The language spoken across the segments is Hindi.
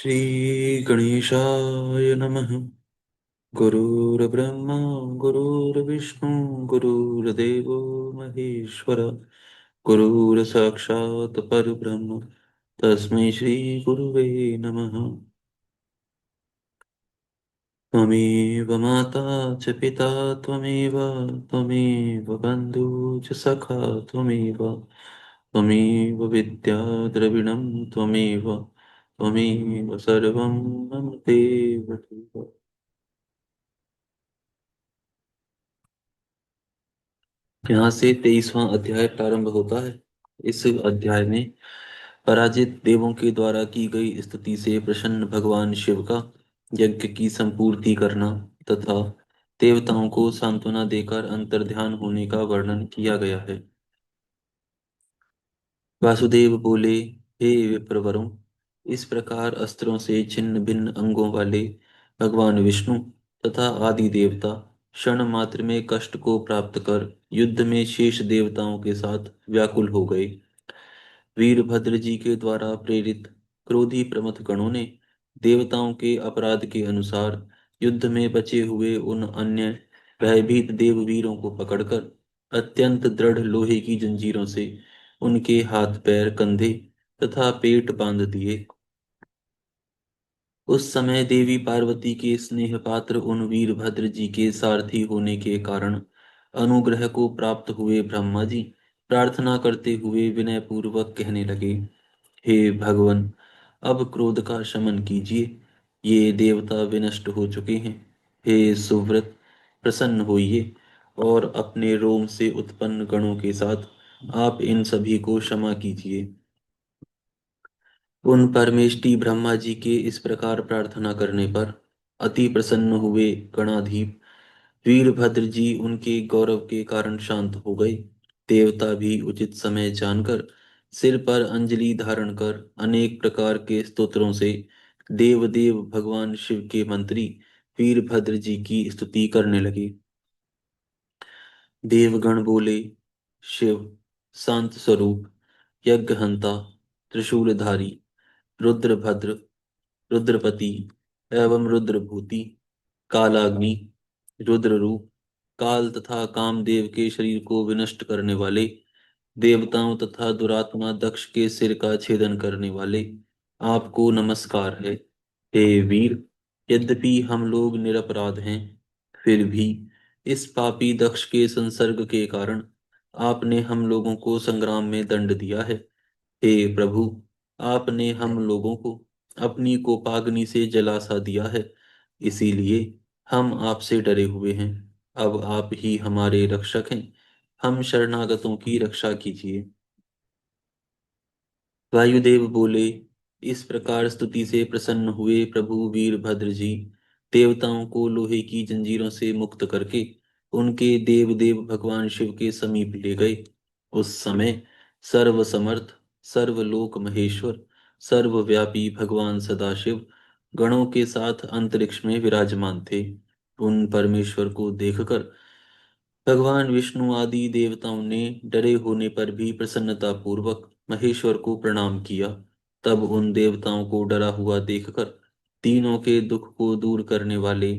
श्री गणेशाय नमः। गुरुर्ब्रह्मा गुरुर्विष्णु गुरुर्देवो महेश्वर गुरुर्साक्षात् परब्रह्म तस्मै श्री गुरुवे नमः। त्वमेव माता च पिता त्वमेव त्वमेव बन्धु च सखा त्वमेव त्वमेव विद्या द्रविणं त्वमेव त्वमेव सर्वं मम देव देव। यहाँ से 23वां अध्याय प्रारंभ होता है। इस अध्याय में पराजित देवों के द्वारा की गई स्तुति से प्रसन्न भगवान शिव का यज्ञ की संपूर्ति करना तथा देवताओं को सांत्वना देकर अंतर्ध्यान होने का वर्णन किया गया है। वासुदेव बोले, हे विप्रवरों, इस प्रकार अस्त्रों से छिन्न भिन्न अंगों वाले भगवान विष्णु तथा आदि देवता क्षण मात्र में कष्ट को प्राप्त कर युद्ध में शेष देवताओं के साथ व्याकुल हो गए। वीरभद्र जी के द्वारा प्रेरित क्रोधी प्रमथ गणों ने देवताओं के अपराध के अनुसार युद्ध में बचे हुए उन अन्य भयभीत देववीरों को पकड़कर अत्यंत दृढ़ लोहे की जंजीरों से उनके हाथ पैर कंधे तथा पेट बांध दिए। उस समय देवी पार्वती के स्नेह पात्र उन वीरभद्र जी के सारथी होने के कारण अनुग्रह को प्राप्त हुए ब्रह्मा जी प्रार्थना करते हुए विनय पूर्वक कहने लगे, हे भगवन, अब क्रोध का शमन कीजिए। ये देवता विनष्ट हो चुके हैं। हे सुव्रत, प्रसन्न होइए और अपने रोम से उत्पन्न गणों के साथ आप इन सभी को क्षमा कीजिए। उन परमेष्टि ब्रह्मा जी के इस प्रकार प्रार्थना करने पर अति प्रसन्न हुए गणाधीप वीरभद्र जी उनके गौरव के कारण शांत हो गए। देवता भी उचित समय जानकर सिर पर अंजलि धारण कर अनेक प्रकार के स्तोत्रों से देव देव भगवान शिव के मंत्री वीरभद्र जी की स्तुति करने लगे। देवगण बोले, शिव शांत स्वरूप, यज्ञहंता, त्रिशूलधारी, रुद्रभद्र, रुद्रपति एवं रुद्रभूति, कालाग्नि, रुद्र रूप, काल तथा कामदेव के शरीर को विनष्ट करने वाले, देवताओं तथा दुरात्मा दक्ष के सिर का छेदन करने वाले, आपको नमस्कार है। हे वीर, यद्यपि हम लोग निरपराध हैं, फिर भी इस पापी दक्ष के संसर्ग के कारण आपने हम लोगों को संग्राम में दंड दिया है। हे प्रभु, आपने हम लोगों को अपनी कोपाग्नि से जला सा दिया है, इसीलिए हम आपसे डरे हुए हैं। अब आप ही हमारे रक्षक हैं, हम शरणागतों की रक्षा कीजिए। वायुदेव बोले, इस प्रकार स्तुति से प्रसन्न हुए प्रभु वीरभद्र जी देवताओं को लोहे की जंजीरों से मुक्त करके उनके देव देव भगवान शिव के समीप ले गए। उस समय सर्वसमर्थ, सर्वलोक महेश्वर, सर्वव्यापी भगवान सदाशिव गणों के साथ अंतरिक्ष में विराजमान थे। उन परमेश्वर को देखकर भगवान विष्णु आदि देवताओं ने डरे होने पर भी प्रसन्नता पूर्वक महेश्वर को प्रणाम किया। तब उन देवताओं को डरा हुआ देखकर तीनों के दुख को दूर करने वाले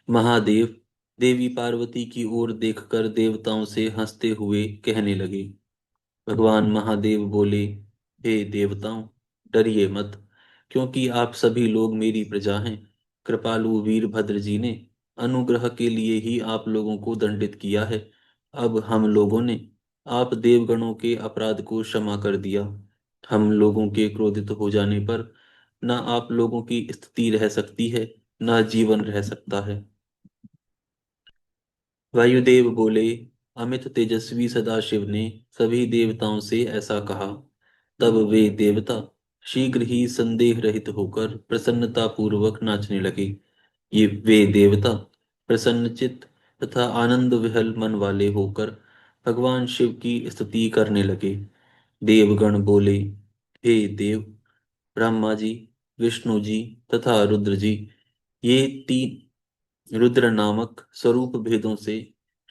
महादेव देवी पार्वती की ओर देखकर देवताओं से हंसते हुए कहने लगे। भगवान महादेव बोले, हे देवताओं, डरिए मत, क्योंकि आप सभी लोग मेरी प्रजा हैं। कृपालु वीरभद्र जी ने अनुग्रह के लिए ही आप लोगों को दंडित किया है। अब हम लोगों ने आप देवगणों के अपराध को क्षमा कर दिया। हम लोगों के क्रोधित हो जाने पर न आप लोगों की स्थिति रह सकती है, न जीवन रह सकता है। वायुदेव बोले, अमित तेजस्वी सदाशिव ने सभी देवताओं से ऐसा कहा। तब वे देवता शीघ्र ही संदेह रहित होकर प्रसन्नता पूर्वक नाचने लगे। ये वे देवता प्रसन्नचित्त तथा आनंद विहल मन वाले होकर भगवान शिव की स्तुति करने लगे। देवगण बोले, हे देव, ब्रह्मा जी, विष्णु जी तथा रुद्र जी, ये तीन रुद्र नामक स्वरूप भेदों से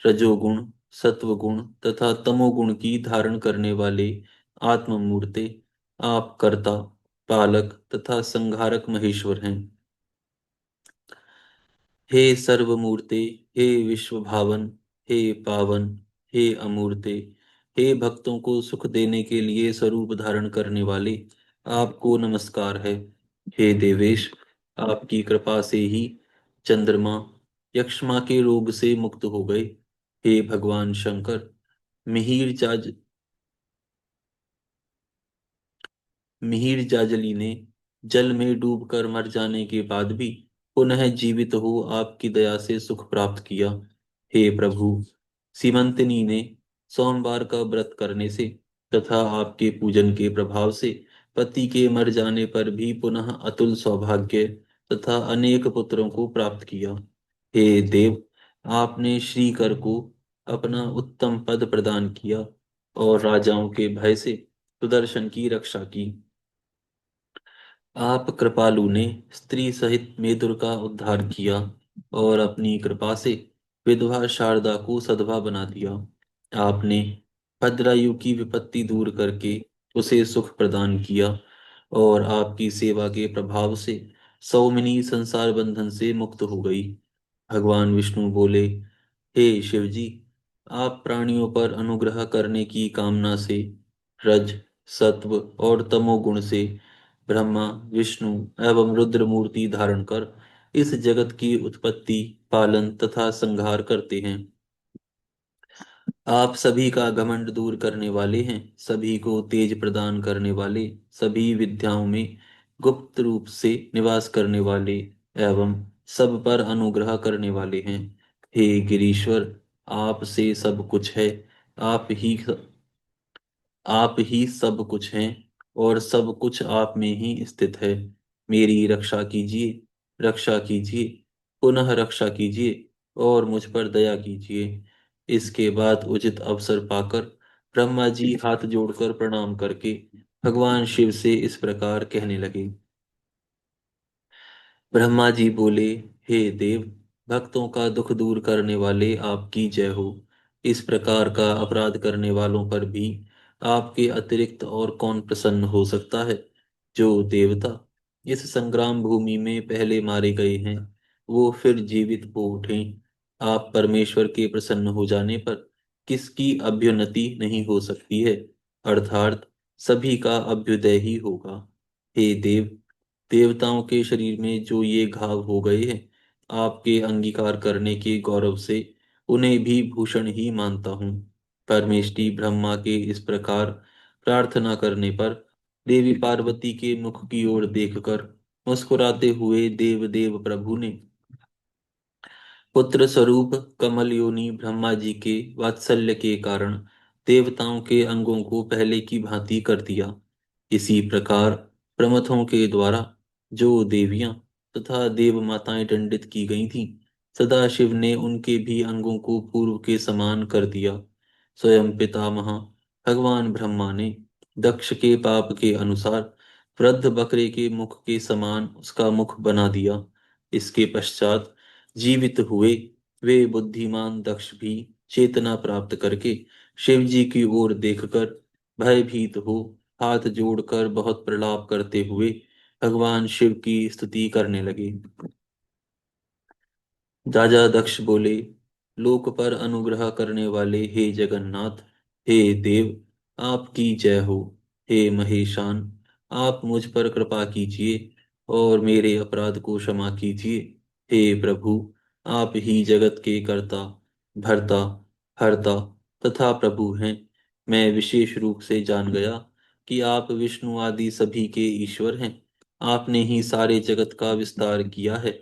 रजोगुण, सत्वगुण तथा तमोगुण की धारण करने वाले आत्ममूर्ते, आप कर्ता पालक तथा संहारक महेश्वर हैं। हे सर्वमूर्ते, हे विश्व भावन, हे पावन, हे अमूर्ते, हे भक्तों को सुख देने के लिए स्वरूप धारण करने वाले, आपको नमस्कार है। हे देवेश, आपकी कृपा से ही चंद्रमा यक्ष्मा के रोग से मुक्त हो गए। हे भगवान शंकर, मिहिर जाज मिहिर जाजली ने जल में डूबकर मर जाने के बाद भी पुनः जीवित हो आपकी दया से सुख प्राप्त किया। हे प्रभु, सीमंतनी ने सोमवार का व्रत करने से तथा आपके पूजन के प्रभाव से पति के मर जाने पर भी पुनः अतुल सौभाग्य तथा अनेक पुत्रों को प्राप्त किया। हे देव, आपने श्रीकर को अपना उत्तम पद प्रदान किया और राजाओं के भय से सुदर्शन की रक्षा की। आप कृपालु ने स्त्री सहित मेदुर का उद्धार किया और अपनी कृपा से विधवा शारदा को सधवा बना दिया। आपने भद्रायु की विपत्ति दूर करके उसे सुख प्रदान किया और आपकी सेवा के प्रभाव से सौमिनी संसार बंधन से मुक्त हो गई। भगवान विष्णु बोले, हे शिव जी, आप प्राणियों पर अनुग्रह करने की कामना से रज, सत्व और तमोगुण से ब्रह्मा, विष्णु एवं रुद्र मूर्ति धारण कर इस जगत की उत्पत्ति, पालन तथा संहार करते हैं। आप सभी का घमंड दूर करने वाले हैं, सभी को तेज प्रदान करने वाले, सभी विद्याओं में गुप्त रूप से निवास करने वाले एवं सब पर अनुग्रह करने वाले हैं। हे गिरीश्वर, आप से सब कुछ है, आप ही आप ही सब कुछ हैं और सब कुछ आप में ही स्थित है। मेरी रक्षा कीजिए, रक्षा कीजिए, पुनः रक्षा कीजिए और मुझ पर दया कीजिए। इसके बाद उचित अवसर पाकर ब्रह्मा जी हाथ जोड़कर प्रणाम करके भगवान शिव से इस प्रकार कहने लगे। ब्रह्मा जी बोले, हे देव, भक्तों का दुख दूर करने वाले आपकी जय हो। इस प्रकार का अपराध करने वालों पर भी आपके अतिरिक्त और कौन प्रसन्न हो सकता है। जो देवता इस संग्राम भूमि में पहले मारे गए हैं वो फिर जीवित हो उठें। आप परमेश्वर के प्रसन्न हो जाने पर किसकी अभ्युन्नति नहीं हो सकती है, अर्थात सभी का अभ्युदय ही होगा। हे देव, देवताओं के शरीर में जो ये घाव हो गए हैं, आपके अंगीकार करने के गौरव से उन्हें भी भूषण ही मानता हूँ। परमेष्टि ब्रह्मा के इस प्रकार प्रार्थना करने पर देवी पार्वती के मुख की ओर देखकर मुस्कुराते हुए देव देव प्रभु ने पुत्र स्वरूप कमल योनि ब्रह्मा जी के वात्सल्य के कारण देवताओं के अंगों को पहले की भांति कर दिया। इसी प्रकार प्रमथों के द्वारा जो देवियां तथा देव माताएं दंडित की गई थीं, सदाशिव ने उनके भी अंगों को पूर्व के समान कर दिया। स्वयं पितामह भगवान ब्रह्मा ने दक्ष के पाप के अनुसार वृद्ध बकरे के मुख के समान उसका मुख बना दिया। इसके पश्चात जीवित हुए वे बुद्धिमान दक्ष भी चेतना प्राप्त करके शिव जी की ओर देखकर भयभीत हो हाथ जोड़कर बहुत प्रलाप करते हुए भगवान शिव की स्तुति करने लगे। राजा दक्ष बोले, लोक पर अनुग्रह करने वाले हे जगन्नाथ, हे देव, आपकी जय हो। हे महेशान, आप मुझ पर कृपा कीजिए और मेरे अपराध को क्षमा कीजिए। हे प्रभु, आप ही जगत के कर्ता, भरता, हरता तथा प्रभु हैं। मैं विशेष रूप से जान गया कि आप विष्णु आदि सभी के ईश्वर हैं। आपने ही सारे जगत का विस्तार किया है।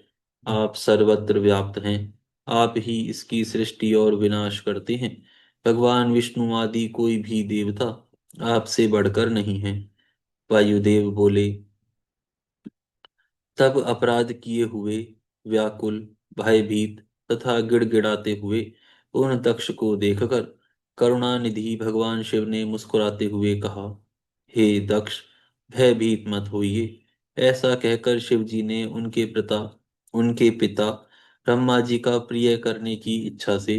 आप सर्वत्र व्याप्त हैं। आप ही इसकी सृष्टि और विनाश करते हैं। भगवान विष्णु आदि कोई भी देवता आपसे बढ़कर नहीं है। वायुदेव बोले, तब अपराध किए हुए व्याकुल, भयभीत तथा गिड़गिड़ाते हुए उन दक्ष को देखकर करुणानिधि भगवान शिव ने मुस्कुराते हुए कहा, हे दक्ष, भयभीत मत होइए। ऐसा कहकर शिव जी ने उनके पिता ब्रह्मा जी का प्रिय करने की इच्छा से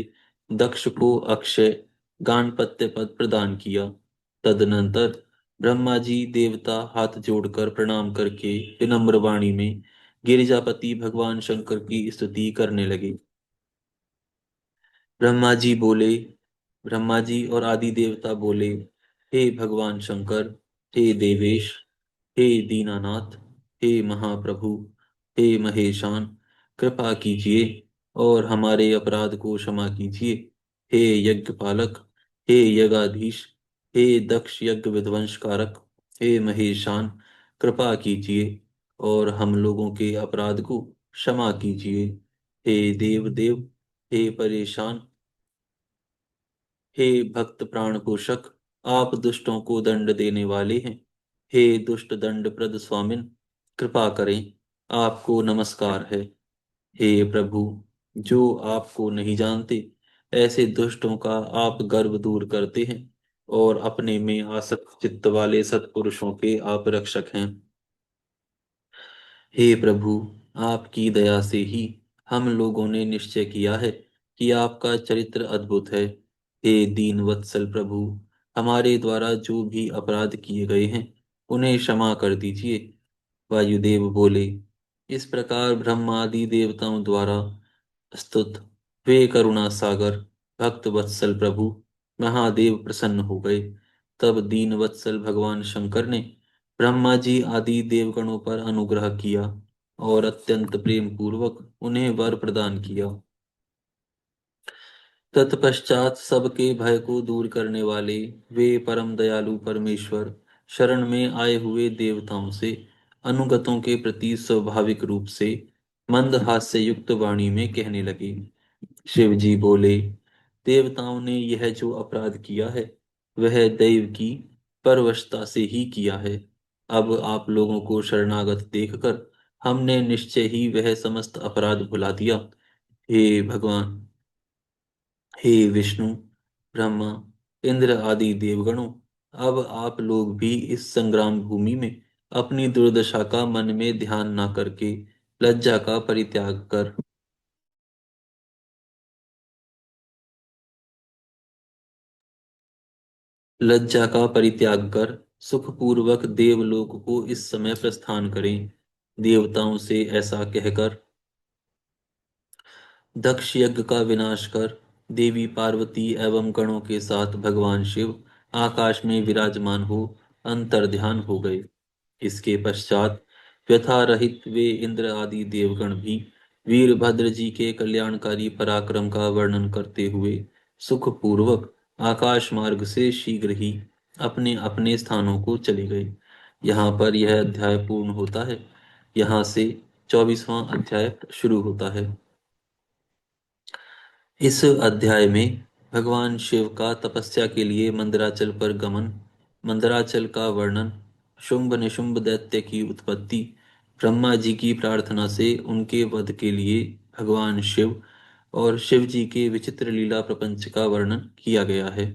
दक्ष को अक्षय गानपत्य पद प्रदान किया। तदनंतर ब्रह्मा जी देवता हाथ जोड़कर प्रणाम करके विनम्र वाणी में गिरिजापति भगवान शंकर की स्तुति करने लगे। ब्रह्मा जी बोले ब्रह्मा जी और आदि देवता बोले, हे भगवान शंकर, हे देवेश, हे दीनानाथ, हे महाप्रभु, हे महेशान, कृपा कीजिए और हमारे अपराध को क्षमा कीजिए। हे यज्ञपालक, हे यज्ञाधीश, हे दक्ष यज्ञ विध्वंस कारक, हे महेशान, कृपा कीजिए और हम लोगों के अपराध को क्षमा कीजिए। हे देव देव, हे परेशान, हे भक्त प्राण पोषक, आप दुष्टों को दंड देने वाले हैं। हे दुष्ट दंड प्रद स्वामिन, कृपा करें, आपको नमस्कार है। हे प्रभु, जो आपको नहीं जानते ऐसे दुष्टों का आप गर्व दूर करते हैं और अपने में आसक्त चित्त वाले सत्पुरुषों के आप रक्षक हैं। हे प्रभु, आपकी दया से ही हम लोगों ने निश्चय किया है कि आपका चरित्र अद्भुत है। हे दीन वत्सल प्रभु, हमारे द्वारा जो भी अपराध किए गए हैं उन्हें क्षमा कर दीजिए। वायुदेव बोले, इस प्रकार ब्रह्मादि देवताओं द्वारा स्तुत वे करुणा सागर भक्त वत्सल प्रभु महादेव प्रसन्न हो गए। तब दीन वत्सल भगवान शंकर ने ब्रह्मा जी आदि देवगणों पर अनुग्रह किया और अत्यंत प्रेम पूर्वक उन्हें वर प्रदान किया। तत्पश्चात सबके भय को दूर करने वाले वे परम दयालु परमेश्वर शरण में आए हुए देवताओं से अनुगतों के प्रति स्वाभाविक रूप से मंद हास्य युक्त वाणी में कहने लगे। शिव जी बोले, देवताओं ने यह जो अपराध किया है वह दैव की परवशता से ही किया है। अब आप लोगों को शरणागत देखकर हमने निश्चय ही वह समस्त अपराध भुला दिया। हे भगवान, हे विष्णु, ब्रह्मा, इंद्र आदि देवगणों, अब आप लोग भी इस संग्राम भूमि में अपनी दुर्दशा का मन में ध्यान ना करके लज्जा का परित्याग कर लज्जा का परित्याग कर सुखपूर्वक देवलोक को इस समय प्रस्थान करें। देवताओं से ऐसा कहकर दक्ष यज्ञ का विनाश कर देवी पार्वती एवं गणों के साथ भगवान शिव आकाश में विराजमान हो अंतर्ध्यान हो गए। इसके पश्चात व्यथा रहित वे इंद्र आदि देवगण भी वीरभद्र जी के कल्याणकारी पराक्रम का वर्णन करते हुए सुखपूर्वक आकाश मार्ग से शीघ्र ही अपने अपने स्थानों को चले गए। यहाँ पर यह अध्याय पूर्ण होता है। यहाँ से 24वां अध्याय शुरू होता है। इस अध्याय में भगवान शिव का तपस्या के लिए मंदराचल पर गमन, मंदराचल का वर्णन, शुंभ निशुंभ दैत्य की उत्पत्ति, ब्रह्मा जी की प्रार्थना से उनके वध के लिए भगवान शिव और शिव जी के विचित्र लीला प्रपंच का वर्णन किया गया है।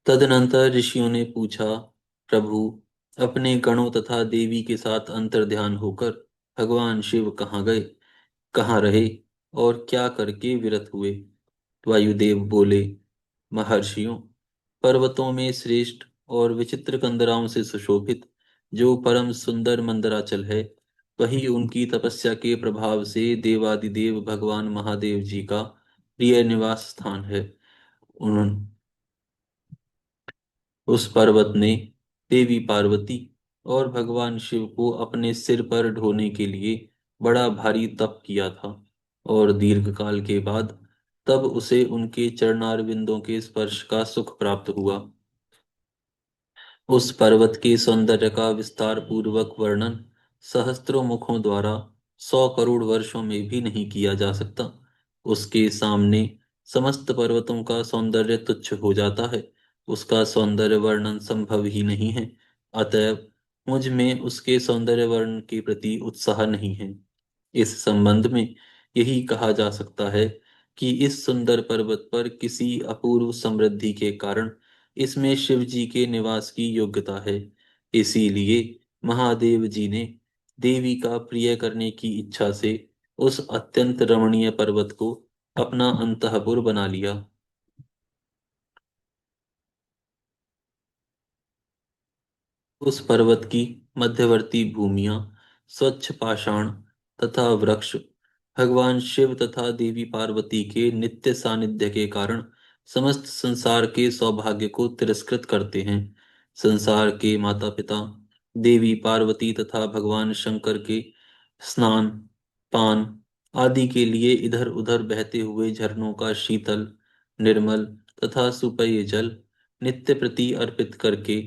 तदनंतर ऋषियों ने पूछा, प्रभु, अपने गणों तथा देवी के साथ अंतर्ध्यान होकर भगवान शिव कहाँ गए, कहाँ रहे और क्या करके विरत हुए। वायुदेव बोले, महर्षियों, पर्वतों में श्रेष्ठ और विचित्र कंदराओं से सुशोभित जो परम सुंदर मंदराचल है वही उनकी तपस्या के प्रभाव से देवादिदेव भगवान महादेव जी का प्रिय निवास स्थान है। उन्होंने उस पर्वत ने देवी पार्वती और भगवान शिव को अपने सिर पर ढोने के लिए बड़ा भारी तप किया था और दीर्घ काल के बाद तब उसे उनके चरणारविंदों के स्पर्श का सुख प्राप्त हुआ। उस पर्वत के सौंदर्य का विस्तार पूर्वक वर्णन सहस्त्रों मुखों द्वारा 100 करोड़ वर्षों में भी नहीं किया जा सकता। उसके सामने समस्त पर्वतों का सौंदर्य तुच्छ हो जाता है। उसका सौंदर्य वर्णन संभव ही नहीं है। अतएव मुझ में उसके सौंदर्य वर्णन के प्रति उत्साह नहीं है। इस संबंध में यही कहा जा सकता है कि इस सुंदर पर्वत पर किसी अपूर्व समृद्धि के कारण इसमें शिव जी के निवास की योग्यता है। इसीलिए महादेव जी ने देवी का प्रिय करने की इच्छा से उस अत्यंत रमणीय पर्वत को अपना अंतःपुर बना लिया। उस पर्वत की मध्यवर्ती भूमियां स्वच्छ पाषाण तथा वृक्ष भगवान शिव तथा देवी पार्वती के नित्य सानिध्य के कारण समस्त संसार के सौभाग्य को तिरस्कृत करते हैं। संसार के माता पिता देवी पार्वती तथा भगवान शंकर के स्नान पान आदि के लिए इधर उधर बहते हुए झरनों का शीतल निर्मल तथा सुपेय जल नित्य प्रति अर्पित करके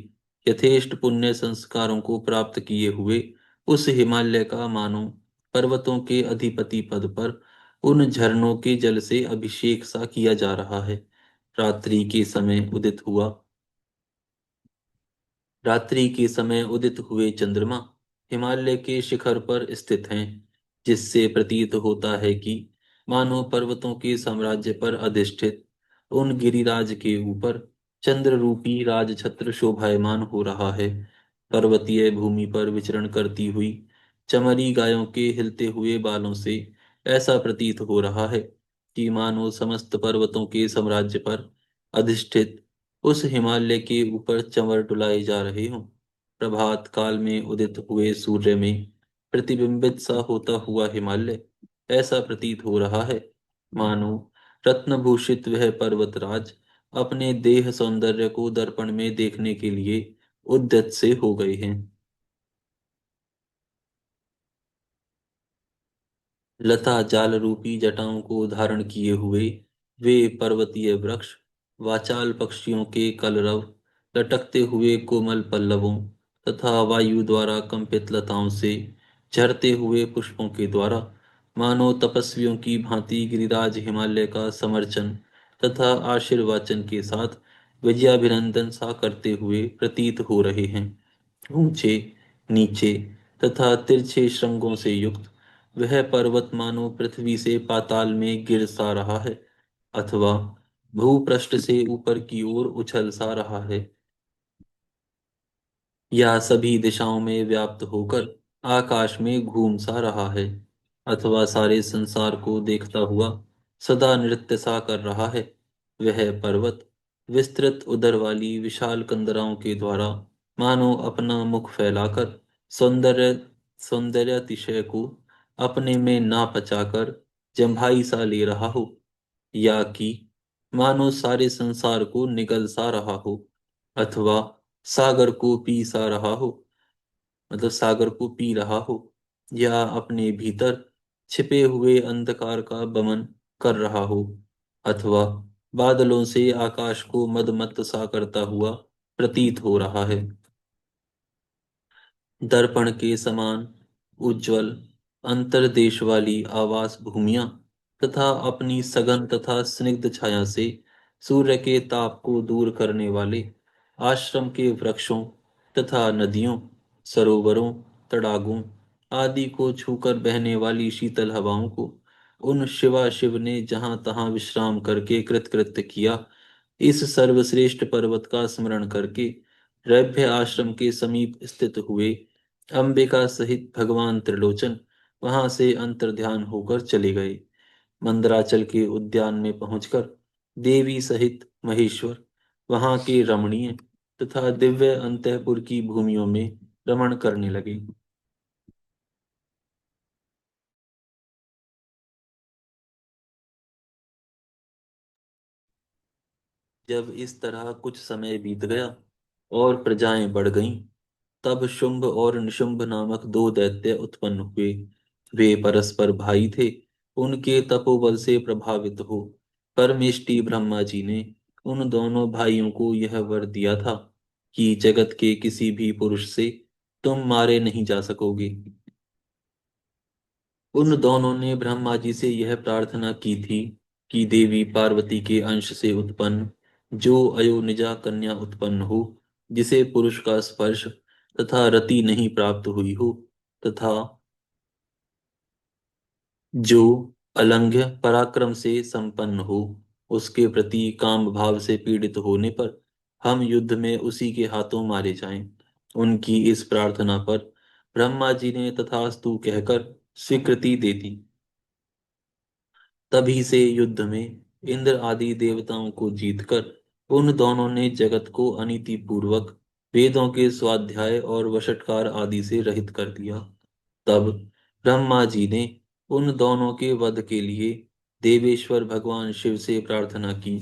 यथेष्ट पुण्य संस्कारों को प्राप्त किए हुए उस हिमालय का मानो पर्वतों के अधिपति पद पर उन झरनों के जल से अभिषेक सा किया जा रहा है। रात्रि के समय उदित हुआ रात्रि के समय उदित हुए चंद्रमा हिमालय के शिखर पर स्थित हैं, जिससे प्रतीत होता है कि मानो पर्वतों के साम्राज्य पर अधिष्ठित उन गिरिराज के ऊपर चंद्र रूपी राजछत्र शोभायमान हो रहा है। पर्वतीय भूमि पर विचरण करती हुई चमरी गायों के हिलते हुए बालों से ऐसा प्रतीत हो रहा है कि मानो समस्त पर्वतों के साम्राज्य पर अधिष्ठित उस हिमालय के ऊपर चंवर डुलाए जा रहे हों। प्रभात काल में उदित हुए सूर्य में प्रतिबिंबित सा होता हुआ हिमालय ऐसा प्रतीत हो रहा है मानो रत्नभूषित वह पर्वतराज अपने देह सौंदर्य को दर्पण में देखने के लिए उद्यत से हो गए हैं। लता जाल रूपी जटाओं को धारण किए हुए वे पर्वतीय वृक्ष वाचाल पक्षियों के कलरव लटकते हुए कोमल पल्लवों तथा वायु द्वारा कंपित लताओं से झरते हुए पुष्पों के द्वारा मानो तपस्वियों की भांति गिरिराज हिमालय का समर्चन तथा आशीर्वाचन के साथ विजयाभिनंदन सा करते हुए प्रतीत हो रहे हैं। ऊंचे नीचे तथा तिरछे श्रृंगों से युक्त वह पर्वत मानो पृथ्वी से पाताल में गिर सा रहा है अथवा भूपृष्ठ से ऊपर की ओर उछल सा रहा है या सभी दिशाओं में व्याप्त होकर आकाश में घूम सा रहा है अथवा सारे संसार को देखता हुआ सदा नृत्य सा कर रहा है। वह पर्वत विस्तृत उदर वाली विशाल कंदराओं के द्वारा मानो अपना मुख फैलाकर सौंदर्य सौंदर्यातिशय को अपने में ना पचाकर जम्भाई सा ले रहा हो या कि मानो सारे संसार को निगल सा रहा हो अथवा सागर को पी सा रहा हो मतलब सागर को पी रहा हो या अपने भीतर छिपे हुए अंधकार का दमन कर रहा हो अथवा बादलों से आकाश को मदमत्त सा करता हुआ प्रतीत हो रहा है। दर्पण के समान उज्जवल अंतर्देश वाली आवास भूमियां तथा अपनी सघन तथा स्निग्ध छाया से सूर्य के ताप को दूर करने वाले आश्रम के वृक्षों तथा नदियों सरोवरों तड़ागों आदि को छूकर बहने वाली शीतल हवाओं को उन शिवा शिव ने जहां तहां विश्राम करके कृतकृत्य किया इस सर्वश्रेष्ठ पर्वत का स्मरण करके रभ्य आश्रम के समीप स्थित हुए अंबिका सहित भगवान त्रिलोचन वहां से अंतर्ध्यान होकर चले गए। मंदराचल के उद्यान में पहुंचकर देवी सहित महेश्वर वहां के रमणीय तथा दिव्य अंतःपुर की भूमियों में रमण करने लगे। जब इस तरह कुछ समय बीत गया और प्रजाएं बढ़ गईं, तब शुंभ और निशुंभ नामक दो दैत्य उत्पन्न हुए। वे परस्पर भाई थे। उनके तपोबल से प्रभावित हो परमेष्टि ब्रह्मा जी ने उन दोनों भाइयों को यह वर दिया था कि जगत के किसी भी पुरुष से तुम मारे नहीं जा सकोगे। उन दोनों ने ब्रह्मा जी से यह प्रार्थना की थी कि देवी पार्वती के अंश से उत्पन्न जो अयोनिजा कन्या उत्पन्न हो, जिसे पुरुष का स्पर्श तथा रति नहीं प्राप्त हुई हो तथा जो अलंघ्य पराक्रम से संपन्न हो, उसके प्रति काम भाव से पीड़ित होने पर हम युद्ध में उसी के हाथों मारे जाएं। उनकी इस प्रार्थना पर ब्रह्मा जी ने तथास्तु कहकर स्वीकृति दे दी। तभी से युद्ध में इंद्र आदि देवताओं को जीतकर उन दोनों ने जगत को अनीति पूर्वक वेदों के स्वाध्याय और वशटकार आदि से रहित कर दिया। तब ब्रह्मा जी ने उन दोनों के वध के लिए देवेश्वर भगवान शिव से प्रार्थना की।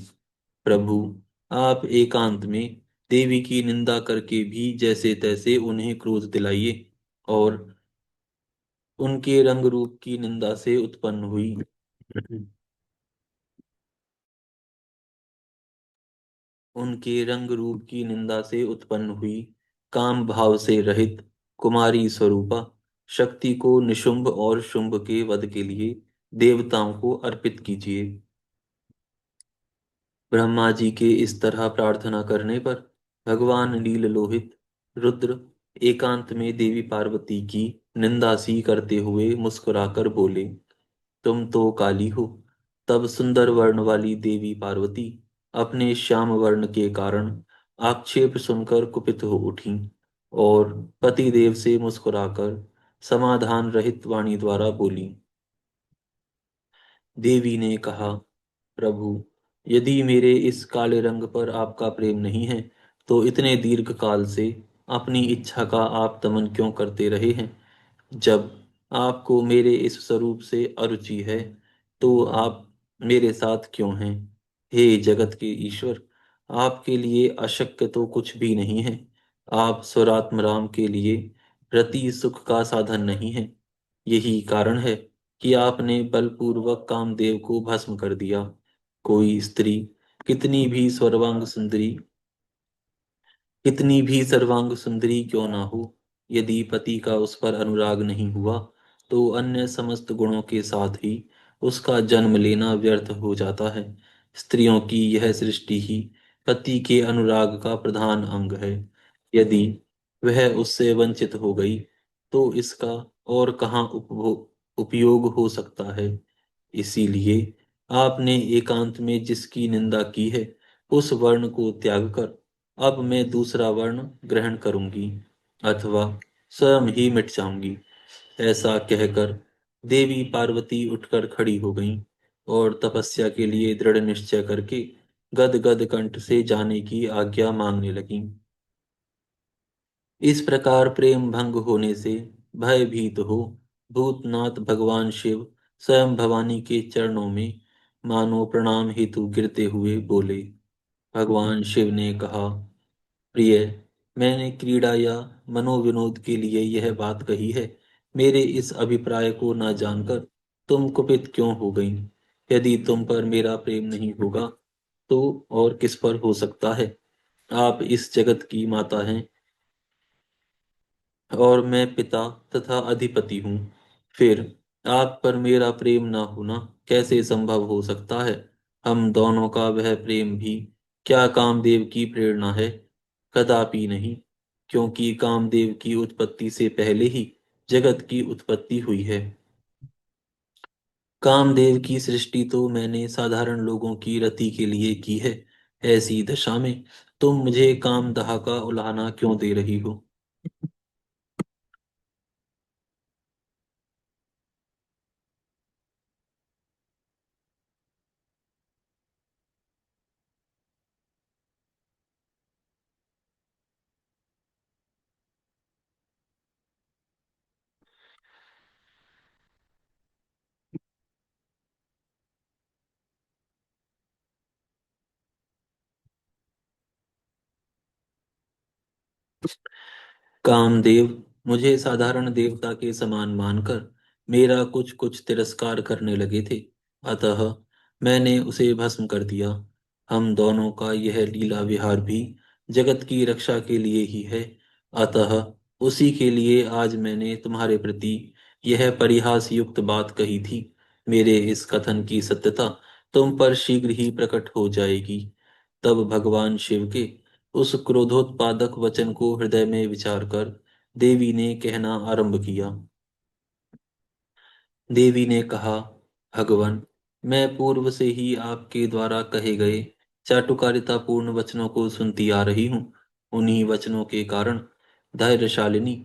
प्रभु, आप एकांत में देवी की निंदा करके भी जैसे तैसे उन्हें क्रोध दिलाइए, और उनके रंग रूप की निंदा से उत्पन्न हुई उनके रंग रूप की निंदा से उत्पन्न हुई काम भाव से रहित कुमारी स्वरूपा शक्ति को निशुंभ और शुंभ के वध के लिए देवताओं को अर्पित कीजिए। ब्रह्मा जी के इस तरह प्रार्थना करने पर भगवान नील लोहित रुद्र एकांत में देवी पार्वती की निंदा सी करते हुए मुस्कुराकर बोले, तुम तो काली हो। तब सुंदर वर्ण वाली देवी पार्वती अपने श्याम वर्ण के कारण आक्षेप सुनकर कुपित हो उठी, और पतिदेव से मुस्कुराकर समाधान रहित वाणी द्वारा बोली। देवी ने कहा, प्रभु, यदि मेरे इस काले रंग पर आपका प्रेम नहीं है, तो इतने दीर्घ काल से अपनी इच्छा का आप दमन क्यों करते रहे हैं? जब आपको मेरे इस स्वरूप से अरुचि है, तो आप मेरे साथ क्यों हैं? हे जगत के ईश्वर, आपके लिए अशक्य तो कुछ भी नहीं है। आप स्वरात्म राम के लिए रति सुख का साधन नहीं है। यही कारण है कि आपने बलपूर्वक कामदेव को भस्म कर दिया। कोई स्त्री कितनी भी सर्वांग सुंदरी कितनी भी सर्वांग सुंदरी क्यों ना हो, यदि पति का उस पर अनुराग नहीं हुआ, तो अन्य समस्त गुणों के साथ ही उसका जन्म लेना व्यर्थ हो जाता है। स्त्रियों की यह सृष्टि ही पति के अनुराग का प्रधान अंग है। यदि वह उससे वंचित हो गई, तो इसका और कहाँ उपयोग हो सकता है? इसीलिए आपने एकांत में जिसकी निंदा की है, उस वर्ण को त्याग कर अब मैं दूसरा वर्ण ग्रहण करूंगी, अथवा स्वयं ही मिट जाऊंगी। ऐसा कहकर देवी पार्वती उठकर खड़ी हो गईं और तपस्या के लिए दृढ़ निश्चय करके गद गद कंठ से जाने की आज्ञा मांगने लगीं। इस प्रकार प्रेम भंग होने से भयभीत हो भूतनाथ भगवान शिव स्वयं भवानी के चरणों में मानो प्रणाम हेतु गिरते हुए बोले। भगवान शिव ने कहा, प्रिय, मैंने क्रीड़ा या मनोविनोद के लिए यह बात कही है। मेरे इस अभिप्राय को न जानकर तुम कुपित क्यों हो गई? यदि तुम पर मेरा प्रेम नहीं होगा, तो और किस पर हो सकता है? आप इस जगत की माता हैं, और मैं पिता तथा अधिपति हूँ। फिर आप पर मेरा प्रेम न होना कैसे संभव हो सकता है? हम दोनों का वह प्रेम भी क्या कामदेव की प्रेरणा है? कदापि नहीं, क्योंकि कामदेव की उत्पत्ति से पहले ही जगत की उत्पत्ति हुई है। कामदेव की सृष्टि तो मैंने साधारण लोगों की रति के लिए की है। ऐसी दशा में तुम मुझे कामदाह का उलाहना क्यों दे रही हो? कामदेव मुझे साधारण देवता के समान मानकर मेरा कुछ कुछ तिरस्कार करने लगे थे, अतः मैंने उसे भस्म कर दिया। हम दोनों का यह लीला विहार भी जगत की रक्षा के लिए ही है, अतः उसी के लिए आज मैंने तुम्हारे प्रति यह परिहास युक्त बात कही थी। मेरे इस कथन की सत्यता तुम पर शीघ्र ही प्रकट हो जाएगी। तब भगवान शिव के उस क्रोधोत्पादक वचन को हृदय में विचार कर देवी ने कहना आरंभ किया। देवी ने कहा, भगवान, मैं पूर्व से ही आपके द्वारा कहे गए चाटुकारितापूर्ण वचनों को सुनती आ रही हूँ। उन्हीं वचनों के कारण धैर्यशालिनी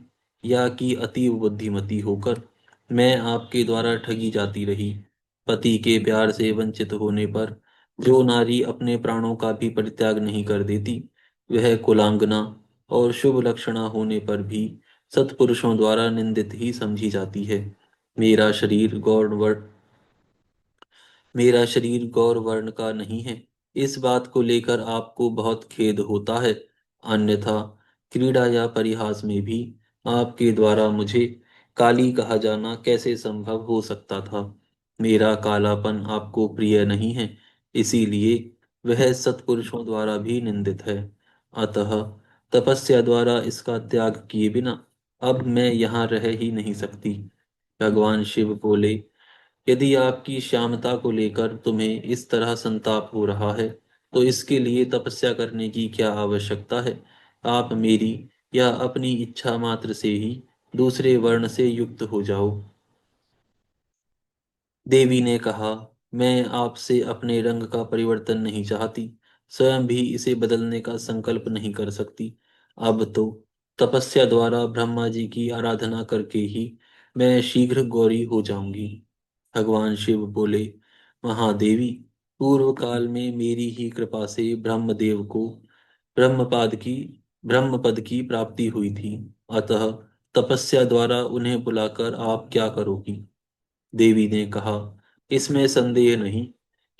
या कि अतीव बुद्धिमती होकर मैं आपके द्वारा ठगी जाती रही। पति के प्यार से वंचित होने पर जो नारी अपने प्राणों का भी परित्याग नहीं कर देती, वह कुलांगना और शुभ लक्षणा होने पर भी सत्पुरुषों द्वारा निंदित ही समझी जाती है। मेरा शरीर मेरा शरीर गौर वर्ण का नहीं है। इस बात को लेकर आपको बहुत खेद होता है। अन्यथा क्रीड़ा या परिहास में भी आपके द्वारा मुझे काली कहा जाना कैसे संभव हो सकता था। मेरा कालापन आपको प्रिय नहीं है, इसीलिए वह सत्पुरुषों द्वारा भी निंदित है। अतः तपस्या द्वारा इसका त्याग किए बिना अब मैं यहाँ रह ही नहीं सकती। भगवान शिव बोले, यदि आपकी श्यामता को लेकर तुम्हें इस तरह संताप हो रहा है, तो इसके लिए तपस्या करने की क्या आवश्यकता है। आप मेरी या अपनी इच्छा मात्र से ही दूसरे वर्ण से युक्त हो जाओ। देवी ने कहा, मैं आपसे अपने रंग का परिवर्तन नहीं चाहती, स्वयं भी इसे बदलने का संकल्प नहीं कर सकती। अब तो तपस्या द्वारा ब्रह्मा जी की आराधना करके ही मैं शीघ्र गौरी हो जाऊंगी। भगवान शिव बोले, महादेवी, पूर्व काल में मेरी ही कृपा से ब्रह्मदेव को ब्रह्मपाद की ब्रह्मपद की प्राप्ति हुई थी। अतः तपस्या द्वारा उन्हें बुलाकर आप क्या करोगी। देवी ने कहा, इसमें संदेह नहीं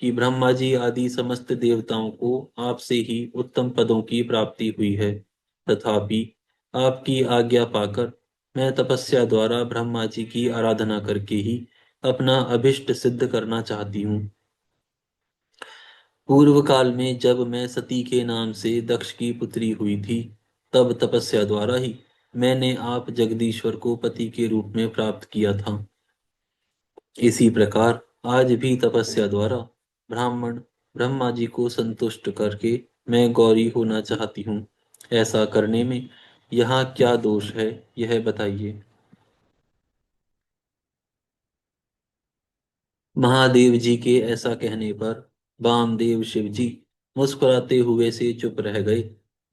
कि ब्रह्मा जी आदि समस्त देवताओं को आपसे ही उत्तम पदों की प्राप्ति हुई है। तथापि आपकी आज्ञा पाकर मैं तपस्या द्वारा ब्रह्मा जी की आराधना करके ही अपना अभिष्ट सिद्ध करना चाहती हूँ। पूर्व काल में जब मैं सती के नाम से दक्ष की पुत्री हुई थी, तब तपस्या द्वारा ही मैंने आप जगदीश्वर को पति के रूप में प्राप्त किया था। इसी प्रकार आज भी तपस्या द्वारा ब्राह्मण ब्रह्मा जी को संतुष्ट करके मैं गौरी होना चाहती हूँ। ऐसा करने में यहाँ क्या दोष है, यह बताइए। महादेव जी के ऐसा कहने पर वामदेव शिव जी मुस्कुराते हुए से चुप रह गए।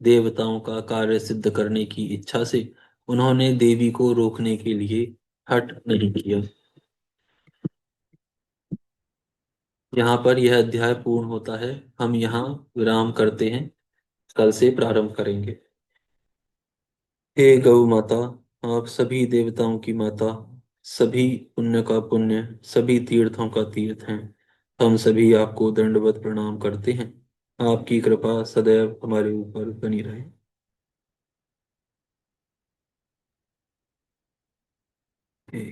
देवताओं का कार्य सिद्ध करने की इच्छा से उन्होंने देवी को रोकने के लिए हठ नहीं किया। यहाँ पर यह अध्याय पूर्ण होता है। हम यहाँ विराम करते हैं, कल से प्रारंभ करेंगे। हे गौ माता, आप सभी देवताओं की माता, सभी पुण्य का पुण्य, सभी तीर्थों का तीर्थ हैं। हम सभी आपको दंडवत प्रणाम करते हैं। आपकी कृपा सदैव हमारे ऊपर बनी रहे। हे